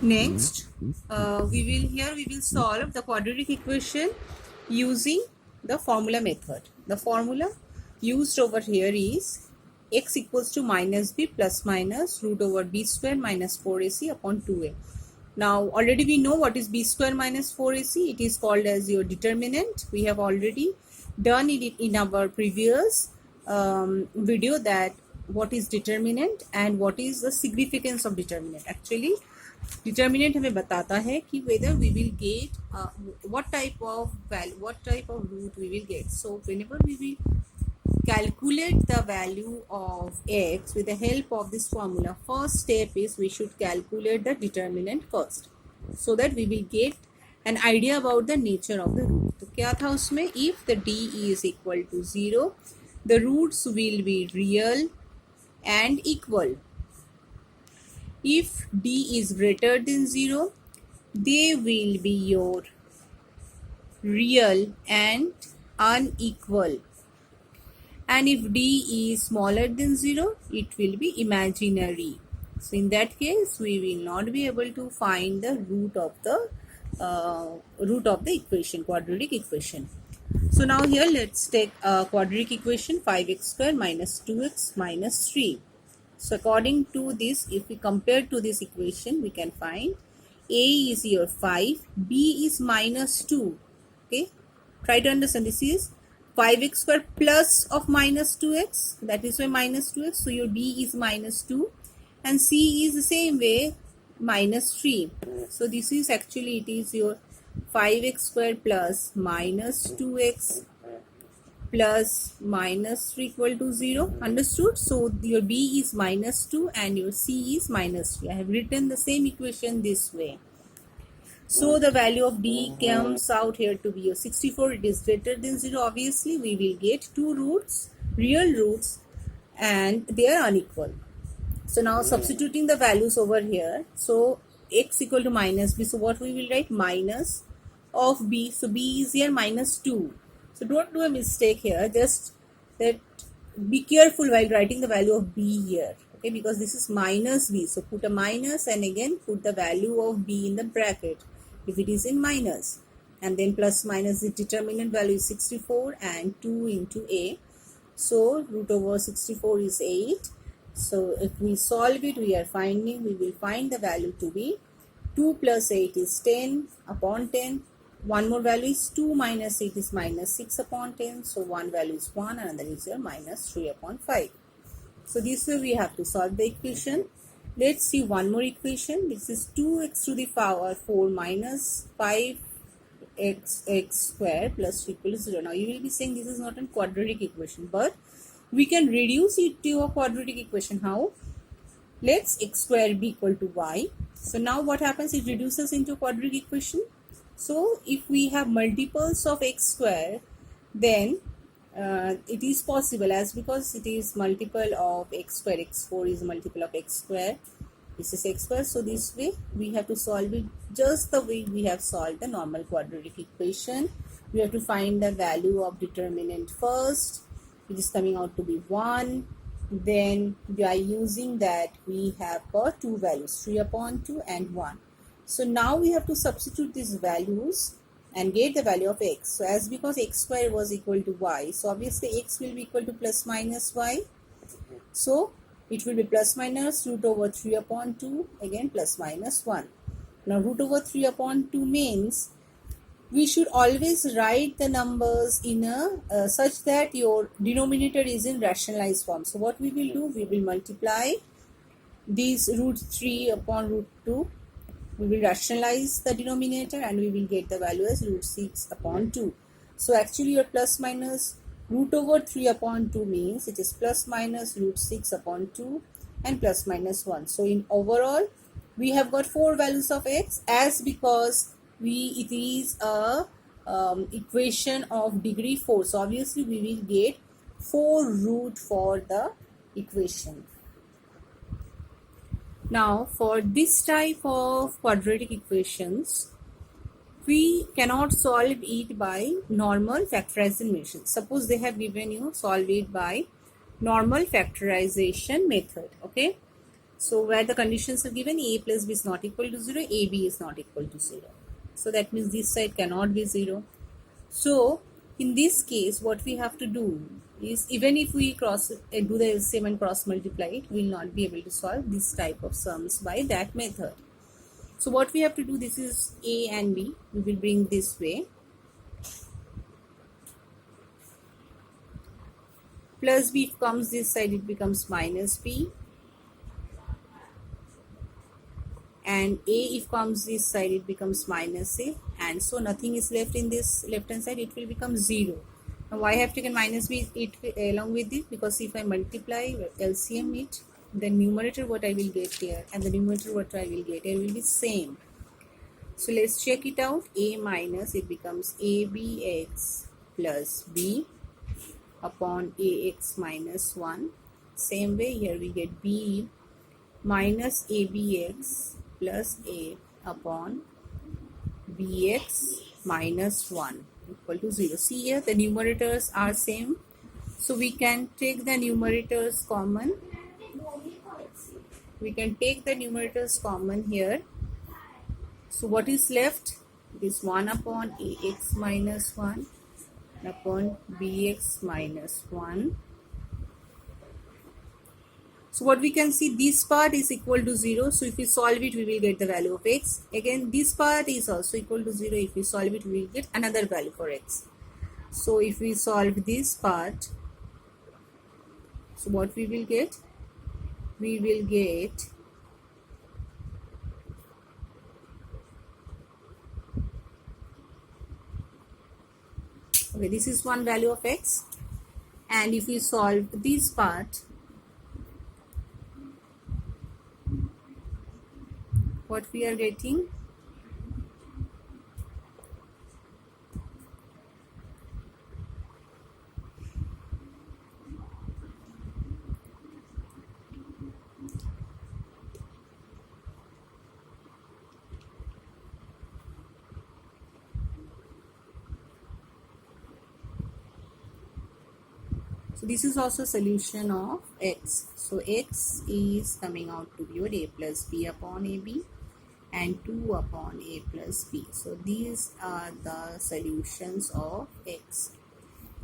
Next, we will solve the quadratic equation using the formula method. The formula used over here is x equals to minus b plus minus root over b square minus 4ac upon 2a. Now already we know what is b square minus 4ac. It is called as your determinant. We have already done it in our previous video, that what is determinant and what is the significance of determinant. Actually determinant हमें बताता है कि whether we will get what type of value, what type of root we will get. So whenever we will calculate the value of x with the help of this formula, first step is we should calculate the determinant first, so that we will get an idea about the nature of the root. तो क्या था उसमें, if the d is equal to 0, the roots will be real and equal. If d is greater than 0, they will be your real and unequal. And if d is smaller than 0, it will be imaginary. So in that case, we will not be able to find the root of the equation, quadratic equation. So now here let's take a quadratic equation, 5x square minus 2x minus 3. So according to this, if we compare to this equation, we can find a is your 5, b is minus 2. Okay, try to understand, this is 5x square plus of minus 2x, that is why minus 2x. So your b is minus 2 and c is the same way minus 3. So this is actually, it is your 5x square plus minus 2x plus minus 3 equal to 0. Understood? So your b is minus 2 and your c is minus 3. I have written the same equation this way. So the value of d comes out here to be your 64. It is greater than 0. Obviously, we will get two roots, real roots, and they are unequal. So now substituting the values over here. So x equal to minus b. So what we will write? Minus of b. So b is here minus 2. So don't do a mistake here. Just that be careful while writing the value of b here. Okay, because this is minus b. So put a minus and again put the value of b in the bracket if it is in minus. And then plus minus, the determinant value is 64 and 2 into a. So root over 64 is 8. So if we solve it, we will find the value to be 2 plus 8 is 10 upon 10. One more value is 2 minus 8 is minus 6 upon 10. So one value is 1, another is your minus 3 upon 5. So this way we have to solve the equation. Let's see one more equation. This is 2x to the power 4 minus 5x square plus equal to 0. Now you will be saying this is not a quadratic equation, but we can reduce it to a quadratic equation. How? Let's x square be equal to y. So now what happens? It reduces into a quadratic equation. So if we have multiples of x square, then it is possible, as because it is multiple of x square, x4 is multiple of x square, this is x square. So this way we have to solve it just the way we have solved the normal quadratic equation. We have to find the value of determinant first, which is coming out to be 1. Then by using that we have got two values, 3 upon 2 and 1. So now we have to substitute these values and get the value of x. So as because x square was equal to y, so obviously x will be equal to plus minus y. So it will be plus minus root over 3 upon 2, again plus minus 1. Now root over 3 upon 2 means we should always write the numbers in a such that your denominator is in rationalized form. So what we will do, we will multiply these root 3 upon root 2. We will rationalize the denominator and we will get the value as root 6 upon 2. So actually your plus minus root over 3 upon 2 means it is plus minus root 6 upon 2 and plus minus 1. So in overall we have got 4 values of x, as because it is a equation of degree 4. So obviously we will get 4 root for the equation. Now for this type of quadratic equations, we cannot solve it by normal factorization. Suppose they have given you solve it by normal factorization method. Okay, So where the conditions are given, a plus b is not equal to 0, ab is not equal to 0. So that means this side cannot be 0. So in this case, what we have to do is, even if we do the LCM and cross multiply it, we will not be able to solve this type of sums by that method. So what we have to do, this is a and b, we will bring this way. Plus b comes this side, it becomes minus b. And a if comes this side, it becomes minus a, and so nothing is left in this left hand side, it will become 0. Now why I have taken minus b it along with it? Because if I multiply LCM it, the numerator what I will get here and the numerator what I will get here will be same. So let's check it out. A minus, it becomes abx plus b upon ax minus 1. Same way here we get b minus abx plus a upon bx minus 1 equal to 0. See here the numerators are same, so we can take the numerators common. We can take the numerators common here. So what is left? It is 1 upon ax minus 1 upon bx minus 1. So what we can see, this part is equal to 0. So if we solve it, we will get the value of x. Again, this part is also equal to 0. If we solve it, we will get another value for x. So if we solve this part, so what we will get? We will get okay, this is one value of x. And if we solve this part, what we are getting? So this is also solution of x. So x is coming out to be your a plus b upon ab and 2 upon a plus b. So these are the solutions of x.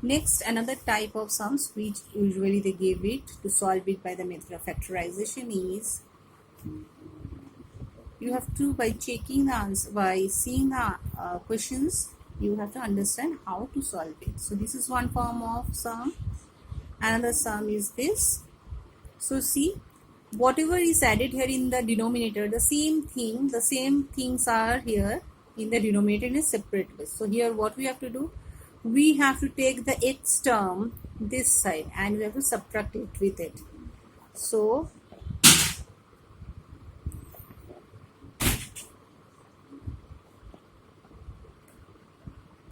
Next, another type of sums which usually they give it to solve it by the method of factorization is, you have to, by checking the answer, by seeing the questions, you have to understand how to solve it. So this is one form of sum. Another sum is this. So see, whatever is added here in the denominator, the same things are here in the denominator in a separate way. So here what we have to do, we have to take the x term this side and we have to subtract it with it. So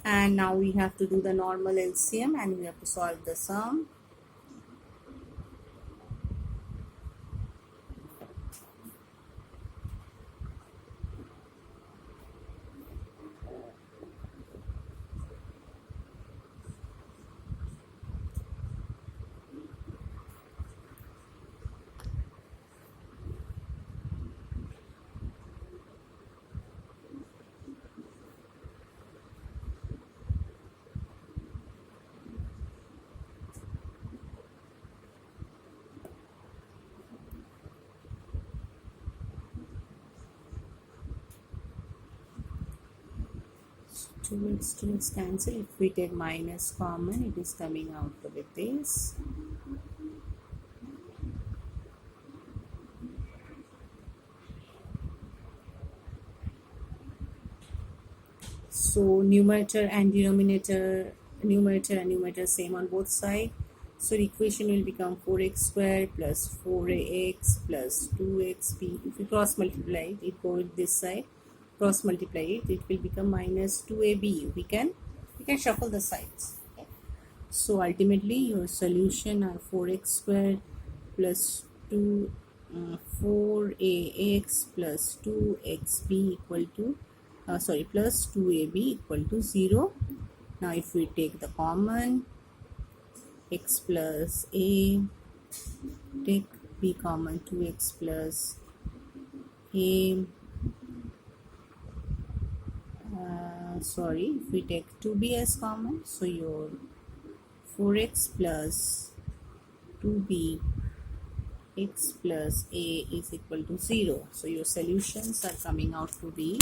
and now we have to do the normal LCM and we have to solve the sum. Two x cancel. If we take minus common, it is coming out with this. So numerator and denominator, numerator same on both sides. So the equation will become 4x squared plus 4ax plus 2xb. If we cross multiply it, it goes this side. Cross multiply it, it will become minus 2ab. We can shuffle the sides. Okay. So ultimately your solution are 4x squared plus 4ax plus 2xb equal to plus 2ab equal to 0. Now if we take the common, x plus a, take b common, 2x plus a, if we take 2b as common, so your 4x plus 2b x plus a is equal to 0. So your solutions are coming out to be,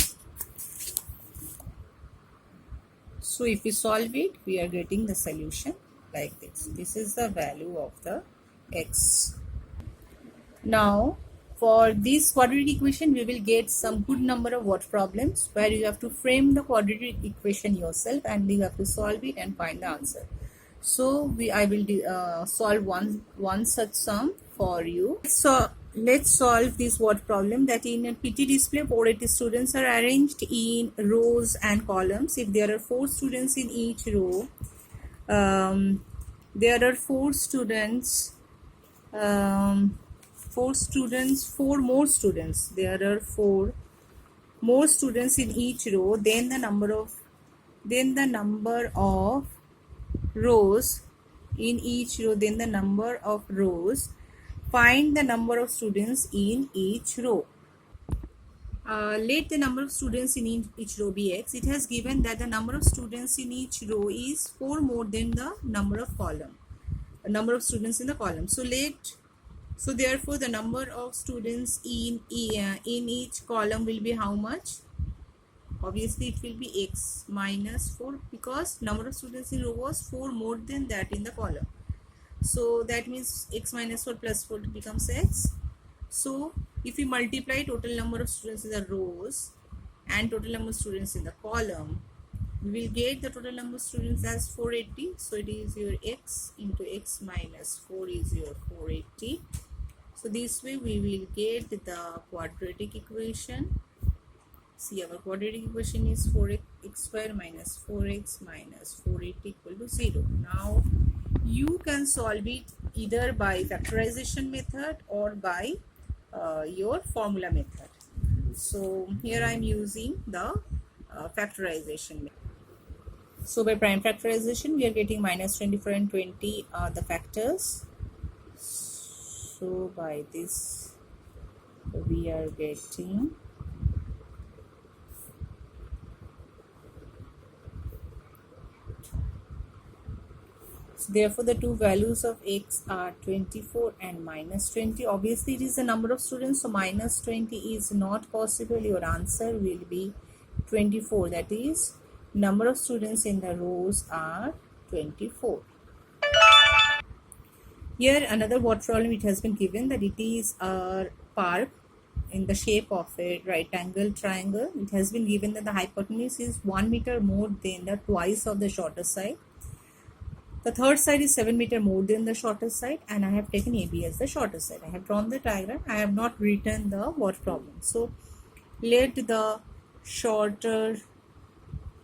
so if we solve it, we are getting the solution like this. This is the value of the x. Now for this quadratic equation, we will get some good number of word problems where you have to frame the quadratic equation yourself and you have to solve it and find the answer. So I will solve one such sum for you. So let's solve this word problem that in a PT display 480 students are arranged in rows and columns. If there are 4 students in each row, there are 4 students, 4 more students. There are 4 more students in each row. Then the number of rows in each row. Then the number of rows. Find the number of students in each row. Let the number of students in each row be x. It has given that the number of students in each row is 4 more than the number of students in the column. So therefore the number of students in each column will be how much? Obviously it will be x minus 4, because number of students in row was 4 more than that in the column. So that means x minus 4 plus 4 becomes x. So if we multiply total number of students in the rows and total number of students in the column, we will get the total number of students as 480. So it is your x into x minus 4 is your 480. So this way we will get the quadratic equation. See, our quadratic equation is 4x square minus 4x minus 480 equal to 0. Now you can solve it either by factorization method or by your formula method. So here I am using the factorization method. So by prime factorization, we are getting minus 24 and 20 are the factors. So by this we are getting therefore the two values of x are 24 and minus 20. Obviously it is the number of students, so minus 20 is not possible. Your answer will be 24. That is, number of students in the rows are 24. Here another word problem, it has been given that it is a park in the shape of a right angle triangle. It has been given that the hypotenuse is 1 meter more than the twice of the shorter side. The third side is 7 meter more than the shorter side, and I have taken AB as the shorter side. I have drawn the diagram. I have not written the word problem. So let the shorter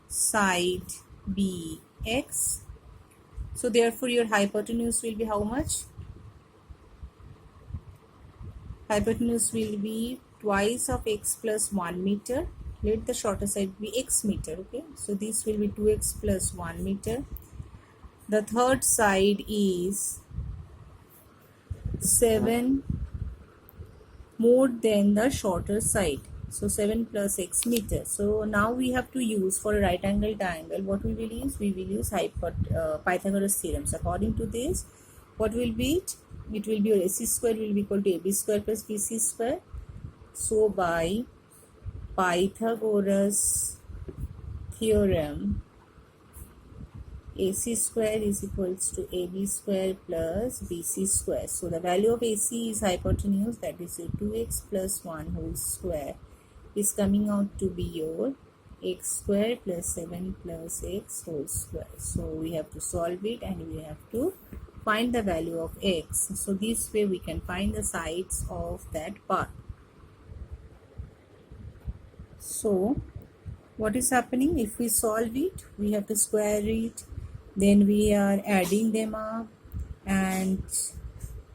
side be x. So therefore your hypotenuse will be how much? Hypotenuse will be twice of x plus 1 meter. Let the shorter side be x meter. Okay, so this will be 2x plus 1 meter. The third side is 7 more than the shorter side. So 7 plus x meter. So now we have to use for a right angle triangle. What we will use? We will use Pythagoras theorems. According to this, what will be it? It will be your AC square will be equal to AB square plus BC square. So by Pythagoras theorem, AC square is equals to AB square plus BC square. So the value of AC is hypotenuse, that is 2x plus 1 whole square is coming out to be your x square plus 7 plus x whole square. So we have to solve it and we have to find the value of x. So this way we can find the sides of that part. So what is happening? If we solve it, we have to square it, then we are adding them up, and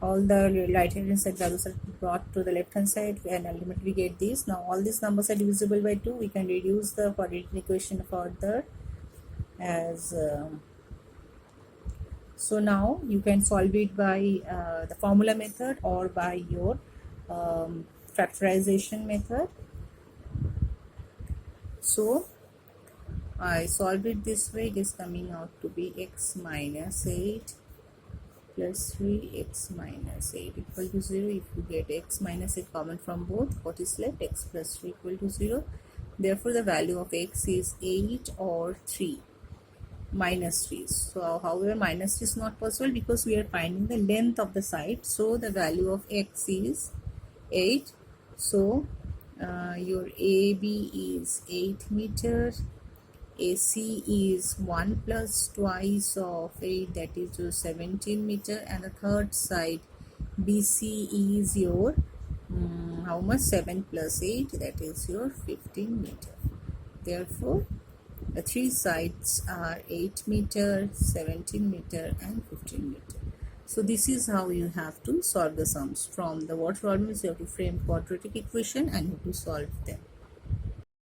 all the right hand side values are brought to the left hand side, and ultimately we get this. Now all these numbers are divisible by 2. We can reduce the quadratic equation further as So now you can solve it by the formula method or by your factorization method. So I solve it this way. It is coming out to be x minus 8 plus 3x minus 8 equal to 0. If you get x minus 8 common from both, what is left? X plus 3 equal to 0. Therefore, the value of x is 8 or 3 minus 3. So, however, minus 3 is not possible because we are finding the length of the side. So, the value of x is 8. So, your AB is 8 meters. AC is 1 plus twice of 8, that is your 17 meter, and the third side BC is your how much? 7 plus 8, that is your 15 meter. Therefore, the three sides are 8 meter, 17 meter and 15 meter. So this is how you have to solve the sums. From the what problems you have to frame quadratic equation and you have to solve them.